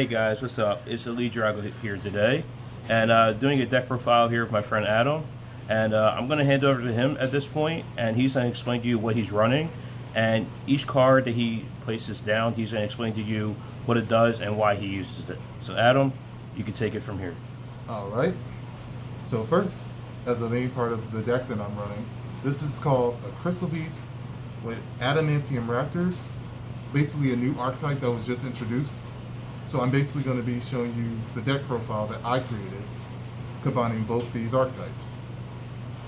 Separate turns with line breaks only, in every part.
Hey guys, what's up? It's Elite Drago here today, and doing a deck profile here with my friend Adam. And I'm going to hand over to him at this point, and he's going to explain to you what he's running. And each card that he places down, he's going to explain to you what it does and why he uses it. So Adam, you can take it from here.
Alright, so first, as the main part of the deck that I'm running, this is called a Crystal Beast with Adamantia Raptors, basically a new archetype that was just introduced. So I'm basically going to be showing you the deck profile that I created, combining both these archetypes.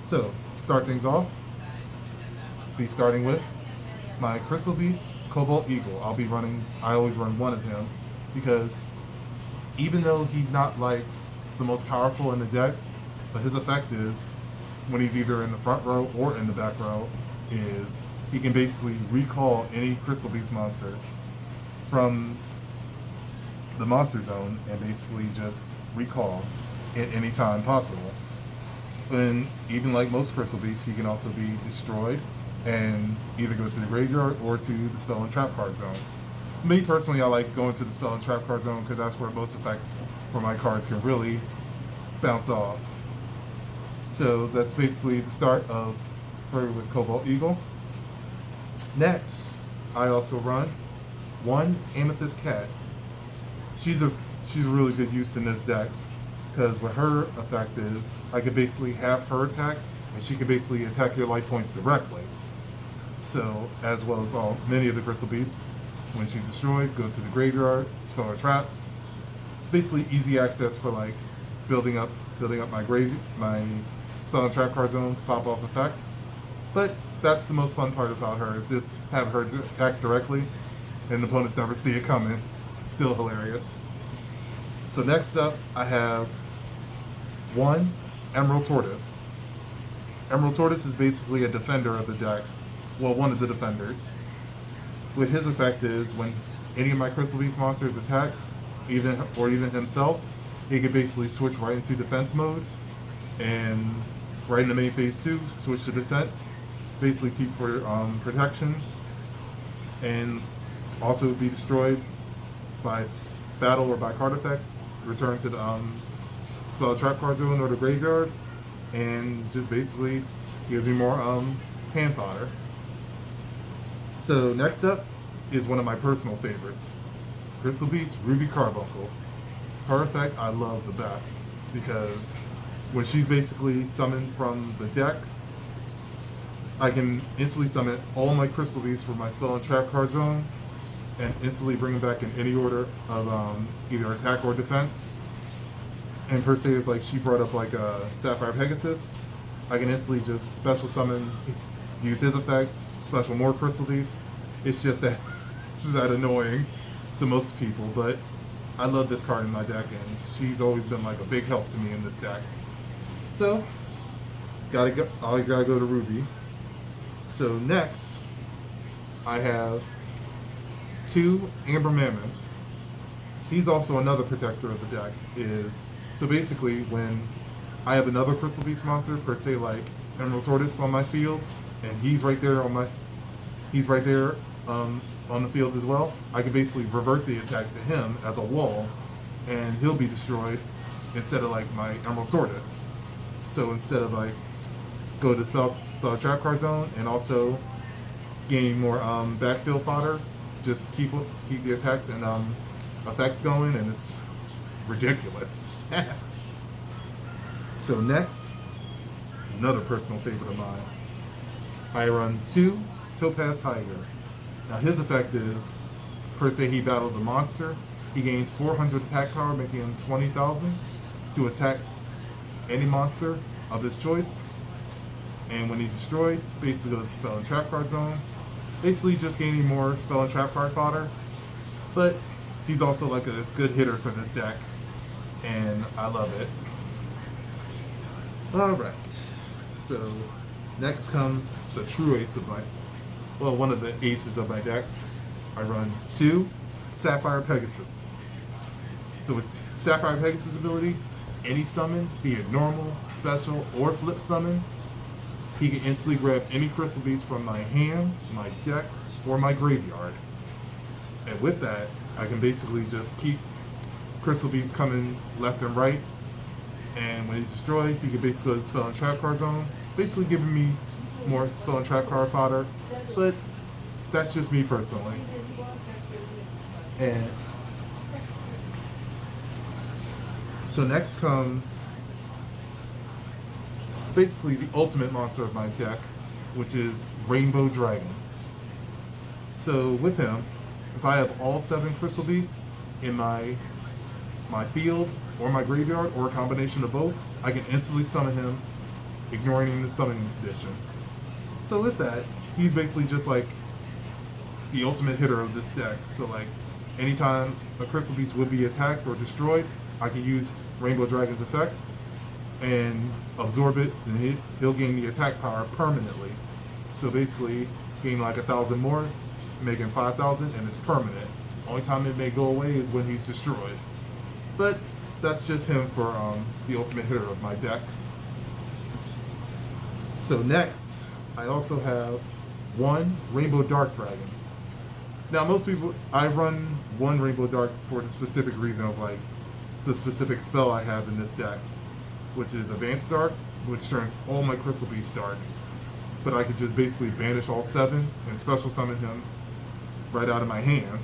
So, to start things off, be starting with my Crystal Beast, Cobalt Eagle. I always run one of him, because even though he's not like the most powerful in the deck, but his effect is, when he's either in the front row or in the back row, is he can basically recall any Crystal Beast monster from the monster zone and basically just recall at any time possible. And even like most Crystal Beasts, he can also be destroyed and either go to the graveyard or to the spell and trap card zone. Me personally, I like going to the spell and trap card zone because that's where most effects for my cards can really bounce off. So that's basically the start of with Cobalt Eagle. Next, I also run one Amethyst Cat. She's a really good use in this deck, because what her effect is, I could basically have her attack, and she can basically attack your life points directly. So, as well as many of the Crystal Beasts, when she's destroyed, go to the graveyard, spell or trap. Basically easy access for like building up my spell and trap card zone to pop off effects. But that's the most fun part about her, just have her attack directly, and opponents never see it coming. Still hilarious. So next up, I have one Emerald Tortoise. Emerald Tortoise is basically a defender of the deck. Well, one of the defenders. What his effect is, when any of my Crystal Beast monsters attack, even himself, he can basically switch right into defense mode, and right in the main phase 2, switch to defense, basically keep for protection, and also be destroyed by battle or by card effect, return to the spell trap card zone or the graveyard, and just basically gives me more hand fodder. So next up is one of my personal favorites, Crystal Beast Ruby Carbuncle. Her effect I love the best, because when she's basically summoned from the deck, I can instantly summon all my Crystal Beasts from my spell and trap card zone, and instantly bring them back in any order of either attack or defense. And per se, if like she brought up like a Sapphire Pegasus, I can instantly just special summon, use his effect, special more Crystal Beasts. It's just that annoying to most people, but I love this card in my deck, and she's always been like a big help to me in this deck. So, always gotta go to Ruby. So next, I have two Amber Mammoths. He's also another protector of the deck. So basically, when I have another Crystal Beast monster, per se like Emerald Tortoise on my field, and he's right there on the field as well, I can basically revert the attack to him as a wall, and he'll be destroyed instead of like my Emerald Tortoise. So instead of like go to spell trap card zone and also gain more backfield fodder, just keep the attacks and effects going, and it's ridiculous. So next, another personal favorite of mine, I run two Topaz Tiger. Now his effect is, per se he battles a monster, he gains 400 attack power, making him 20,000 to attack any monster of his choice. And when he's destroyed, basically goes to spell and trap card zone. Basically just gaining more spell and trap card fodder. But he's also like a good hitter for this deck, and I love it. Alright, so next comes the true ace of one of the aces of my deck. I run two Sapphire Pegasus. So with Sapphire Pegasus ability, any summon, be it normal, special, or flip summon, he can instantly grab any Crystal Beast from my hand, my deck, or my graveyard. And with that, I can basically just keep crystal beasts coming left and right. And when he's destroyed, he can basically go to the spell and trap card zone, basically giving me more spell and trap card fodder. But that's just me personally. And so next comes basically the ultimate monster of my deck, which is Rainbow Dragon. So with him, if I have all 7 crystal beasts in my field or my graveyard, or a combination of both, I can instantly summon him, ignoring the summoning conditions. So with that, he's basically just like the ultimate hitter of this deck. So like, anytime a crystal beast would be attacked or destroyed, I can use Rainbow Dragon's effect and absorb it, and he'll gain the attack power permanently. So basically, gain like 1,000 more, making 5,000, and it's permanent. Only time it may go away is when he's destroyed. But that's just him for the ultimate hitter of my deck. So next, I also have 1 Rainbow Dark Dragon. Now most people, I run 1 Rainbow Dark for the specific reason of like the specific spell I have in this deck, which is Advanced Dark, which turns all my crystal beasts dark. But I could just basically banish all 7 and special summon him right out of my hand.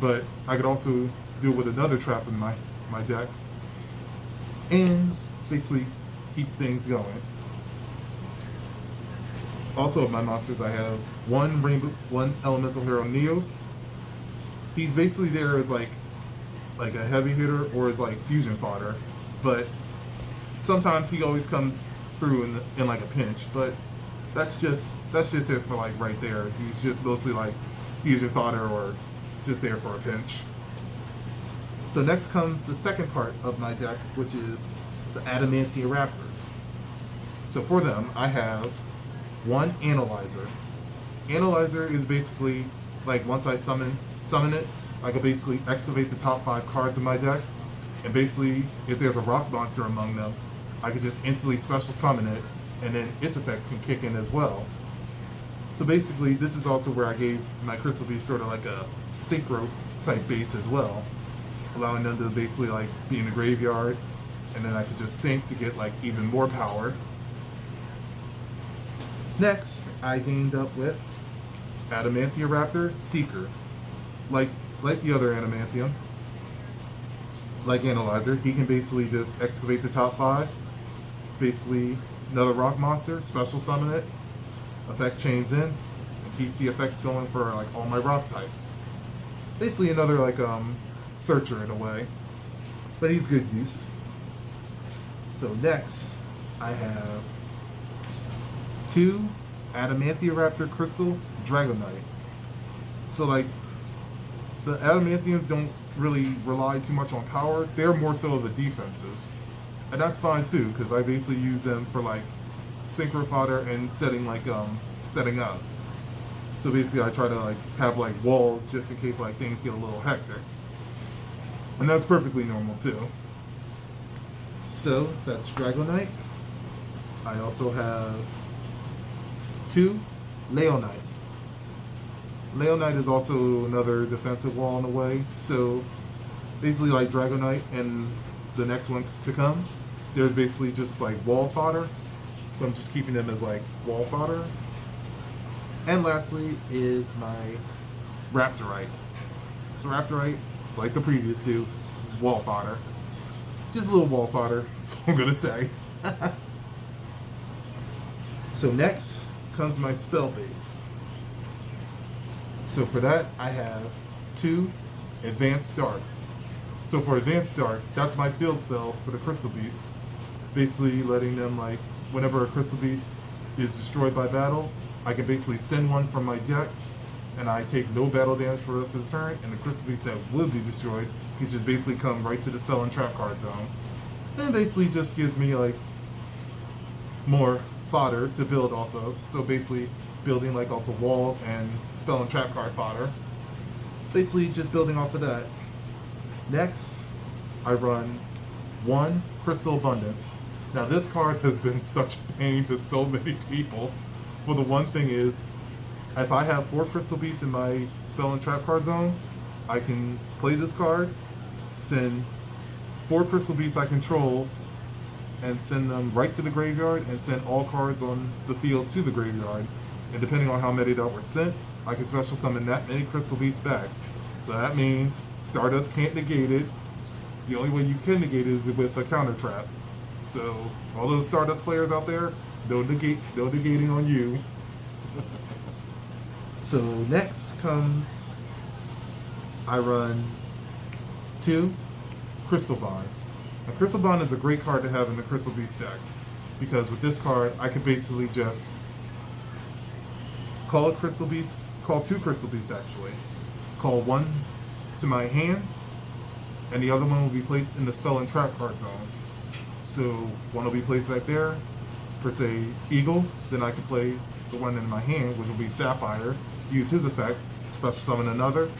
But I could also do it with another trap in my deck and basically keep things going. Also, of my monsters, I have 1 elemental hero, Neos. He's basically there as like a heavy hitter or as like fusion fodder, but sometimes he always comes through in like a pinch. But that's just it for like right there. He's just mostly like fusion fodder or just there for a pinch. So next comes the second part of my deck, which is the Adamantia Raptors. So for them, I have 1 Analyzer. Analyzer is basically like, once I summon it, I can basically excavate the top 5 cards in my deck, and basically if there's a rock monster among them, I can just instantly special summon it, and then its effects can kick in as well. So basically, this is also where I gave my crystal beast sort of like a synchro type base as well, allowing them to basically like be in the graveyard, and then I could just sync to get like even more power. Next, I gained up with Adamantia Raptor Seeker. Like the other Adamantiums, like Analyzer, he can basically just excavate the top 5, basically another rock monster, special summon it, effect chains in, and keeps the effects going for like all my rock types. Basically another like searcher in a way, but he's good use. So next, I have 2 Adamantia Raptor Crystal Dragonite. So like, the Adamantiums don't really rely too much on power. They're more so of a defensive, and that's fine too, because I basically use them for like synchro fodder and setting up. So basically, I try to like have like walls just in case like things get a little hectic, and that's perfectly normal too. So that's Dragonite. I also have 2 Leonite. Leonite is also another defensive wall in a way. So basically, like Dragonite and the next one to come, they're basically just like wall fodder. So I'm just keeping them as like wall fodder. And lastly is my Raptorite. So Raptorite, like the previous 2, wall fodder. Just a little wall fodder, that's what I'm gonna say. So next comes my spell base. So for that, I have 2 Advanced Darks. So for Advanced Dark, that's my field spell for the Crystal Beast. Basically letting them, like, whenever a Crystal Beast is destroyed by battle, I can basically send one from my deck, and I take no battle damage for the rest of the turn, and the Crystal Beast that will be destroyed can just basically come right to the spell and trap card zone. And basically just gives me, like, more fodder to build off of. So basically building like off the walls and spell and trap card fodder. Basically just building off of that. Next, I run 1 Crystal Abundance. Now this card has been such a pain to so many people. For the one thing is, if I have 4 Crystal Beasts in my spell and trap card zone, I can play this card, send 4 Crystal Beasts I control and send them right to the graveyard and send all cards on the field to the graveyard. And depending on how many that were sent, I can special summon that many Crystal Beasts back. So that means Stardust can't negate it. The only way you can negate it is with a counter trap. So all those Stardust players out there, no negating on you. So next comes, I run 2 Crystal Bond. Now Crystal Bond is a great card to have in the Crystal Beast deck, because with this card I could basically just call 2 Crystal Beasts actually. Call one to my hand, and the other one will be placed in the spell and trap card zone. So one will be placed back there for, say, Eagle, then I can play the one in my hand, which will be Sapphire, use his effect, special summon another,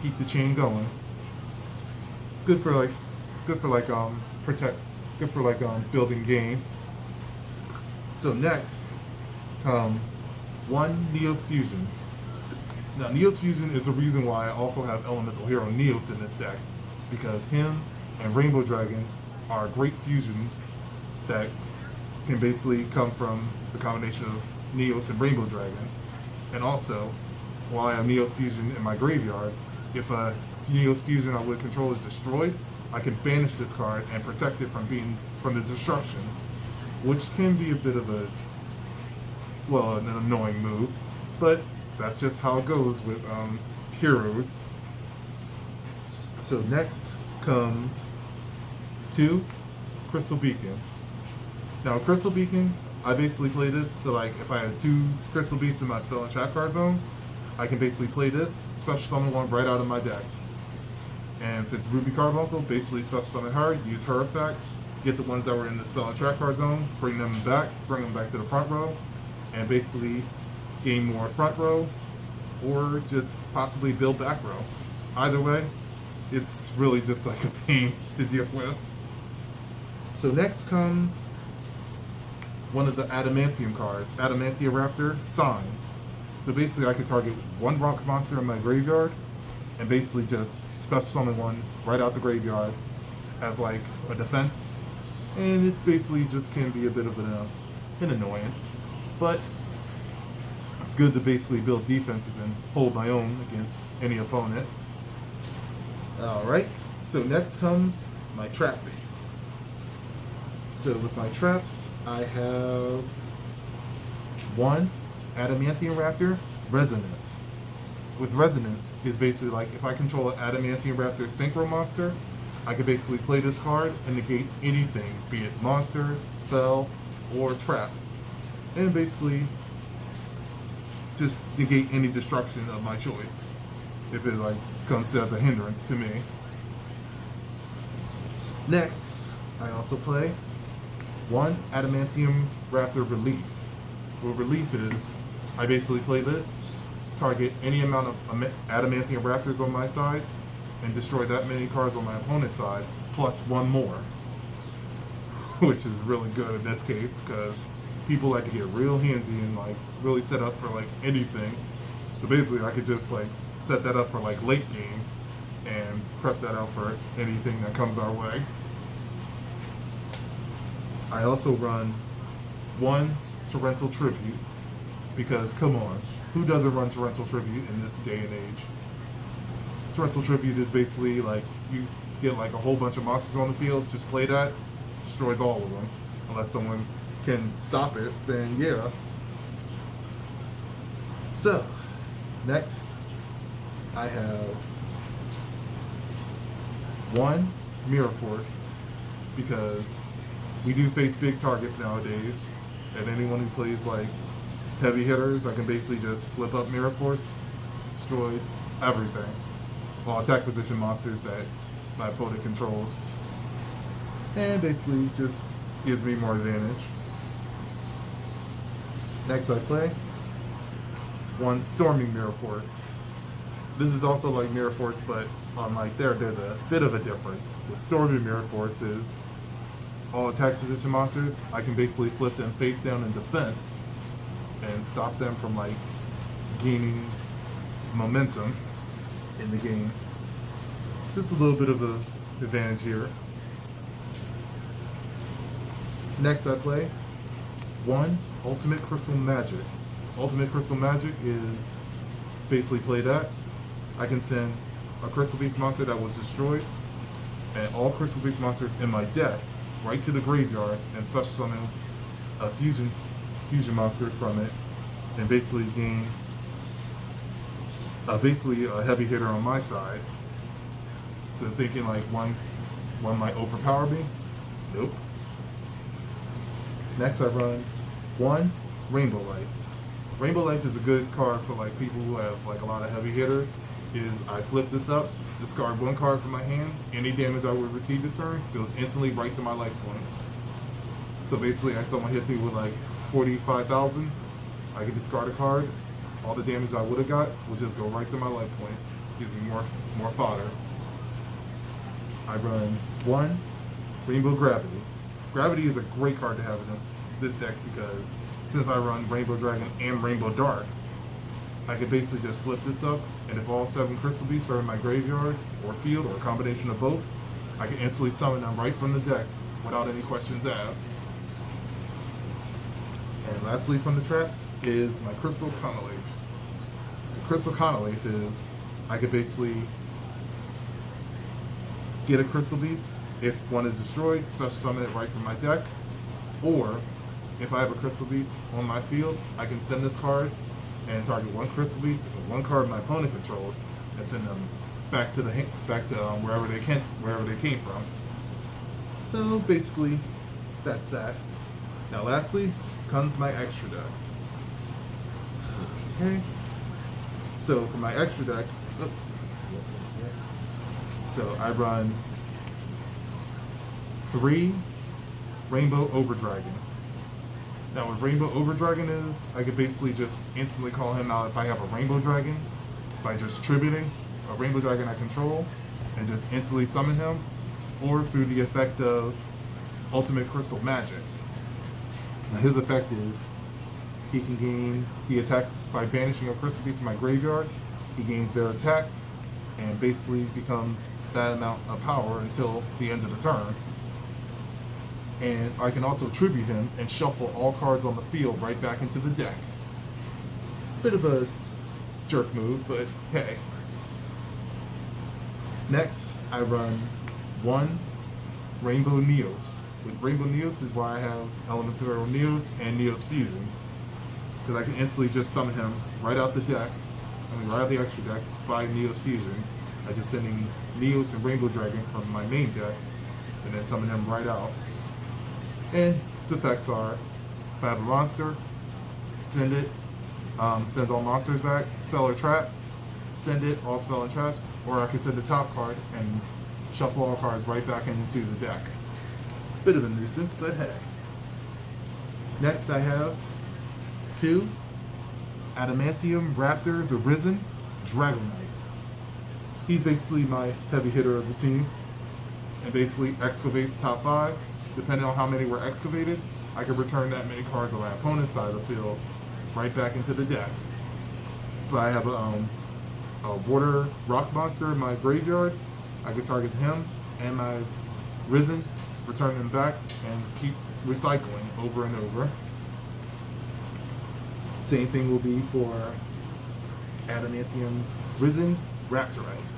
keep the chain going. Good for building game. So next comes 1 Neos Fusion. Now Neos Fusion is the reason why I also have Elemental Hero Neos in this deck, because him and Rainbow Dragon are a great fusion that can basically come from the combination of Neos and Rainbow Dragon. And also, while I have Neos Fusion in my graveyard, if a Neos Fusion I would control is destroyed, I can banish this card and protect it from the destruction, which can be a bit of an annoying move, but that's just how it goes with heroes. So next comes 2 Crystal Beacon. Now Crystal Beacon, I basically play this to, like, if I had 2 Crystal Beasts in my spell and trap card zone, I can basically play this, special summon one right out of my deck. And if it's Ruby Carbuncle, basically special summon her, use her effect, get the ones that were in the spell and trap card zone, bring them back to the front row, and basically gain more front row, or just possibly build back row. Either way, it's really just like a pain to deal with. So next comes one of the Adamantium cards, Adamantia Raptor, Signs. So basically I can target 1 rock monster in my graveyard and basically just special summon one right out the graveyard as like a defense. And it basically just can be a bit of an annoyance, but it's good to basically build defenses and hold my own against any opponent. Alright, so next comes my trap base. So with my traps, I have 1 Adamantium Raptor, Resonance. With Resonance is basically like, if I control an Adamantium Raptor Synchro monster, I can basically play this card and negate anything, be it monster, spell, or trap. And basically just negate any destruction of my choice, if it like comes as a hindrance to me. Next, I also play 1 Adamantium Raptor Relief. What Relief is, I basically play this, target any amount of Adamantium Raptors on my side, and destroy that many cards on my opponent's side, plus 1 more. Which is really good in this case, because people like to get real handsy and like really set up for like anything. So basically I could just like set that up for like late game and prep that out for anything that comes our way. I also run 1 Torrential Tribute, because come on, who doesn't run Torrential Tribute in this day and age? Torrential Tribute is basically like, you get like a whole bunch of monsters on the field, just play that, destroys all of them. Unless someone can stop it, then yeah. So, next I have 1 Mirror Force, because we do face big targets nowadays, and anyone who plays like heavy hitters, I can basically just flip up Mirror Force, destroys everything. All attack position monsters that my opponent controls, and basically just gives me more advantage. Next I play 1 Storming Mirror Force. This is also like Mirror Force, but unlike there's a bit of a difference. With Storming Mirror Force is, all attack position monsters, I can basically flip them face down in defense and stop them from like gaining momentum in the game. Just a little bit of an advantage here. Next I play 1 Ultimate Crystal Magic. Ultimate Crystal Magic is basically play that. I can send a Crystal Beast monster that was destroyed and all Crystal Beast monsters in my deck right to the graveyard and special summon a fusion monster from it and basically gain basically a heavy hitter on my side. So thinking like one might overpower me? Nope. Next I run 1 Rainbow Light. Rainbow Light is a good card for like people who have like a lot of heavy hitters. Is I flip this up, discard 1 card from my hand, any damage I would receive this turn goes instantly right to my life points. So basically someone hits me with like 45,000, I can discard a card, all the damage I would have got will just go right to my life points, gives me more fodder. I run 1 Rainbow Gravity. Gravity is a great card to have in this deck because since I run Rainbow Dragon and Rainbow Dark, I can basically just flip this up, and if all 7 Crystal Beasts are in my graveyard or field or a combination of both, I can instantly summon them right from the deck without any questions asked. And lastly from the traps is my Crystal Conolith. The Crystal Conolith is I could basically get a Crystal Beast. If one is destroyed, special summon it right from my deck. Or, if I have a Crystal Beast on my field, I can send this card and target 1 Crystal Beast or 1 card my opponent controls and send them back to wherever they came from. So basically, that's that. Now lastly, comes my extra deck. Okay. So for my extra deck, so I run 3 Rainbow Overdragon. Now what Rainbow Overdragon is, I could basically just instantly call him out if I have a Rainbow Dragon by just tributing a Rainbow Dragon I control and just instantly summon him, or through the effect of Ultimate Crystal Magic. Now his effect is he can gain the attack by banishing a Crystal Beast in my graveyard. He gains their attack and basically becomes that amount of power until the end of the turn. And I can also tribute him and shuffle all cards on the field right back into the deck. Bit of a jerk move, but hey. Next, I run 1 Rainbow Neos. With Rainbow Neos is why I have Elemental Neos and Neos Fusion. Because I can instantly just summon him right out the deck, right out the extra deck, by Neos Fusion. By just sending Neos and Rainbow Dragon from my main deck, and then summon him right out. And his effects are, if I have a monster, send it, sends all monsters back, spell or trap, send it, all spell and traps, or I can send the top card and shuffle all cards right back into the deck. Bit of a nuisance, but hey. Next I have 2 Adamantia Raptor, the Risen Dragon Knight. He's basically my heavy hitter of the team, and basically excavates top 5. Depending on how many were excavated, I can return that many cards on my opponent's side of the field right back into the deck. If I have a water rock monster in my graveyard, I can target him and my Risen, return them back, and keep recycling over and over. Same thing will be for Adamantium Risen Raptorite.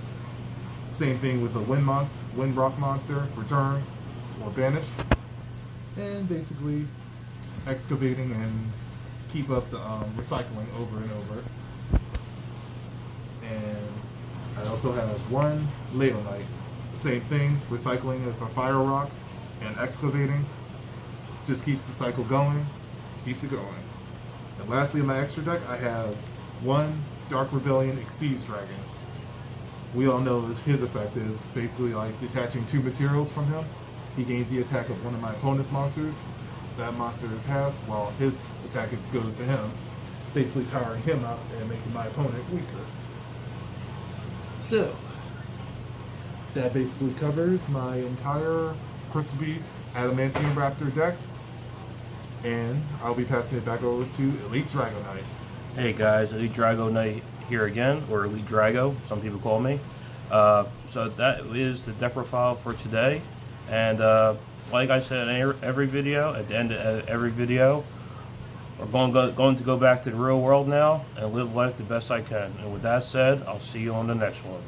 Same thing with a wind rock monster, return or banish, and basically excavating and keep up the recycling over and over. And I also have 1 Leonite. Same thing, recycling with a fire rock and excavating. Just keeps the cycle going, keeps it going. And lastly in my extra deck, I have 1 Dark Rebellion Exceeds Dragon. We all know his effect is basically like detaching 2 materials from him. He gains the attack of one of my opponent's monsters. That monster is half, while his attack goes to him, basically powering him up and making my opponent weaker. So, that basically covers my entire Crystal Beast Adamantium Raptor deck. And I'll be passing it back over to Elite Drago Knight.
Hey guys, Elite Drago Knight here again, or Elite Drago, some people call me. So that is the deck profile for today. And like I said in every video, at the end of every video, we're going to go back to the real world now and live life the best I can. And with that said, I'll see you on the next one.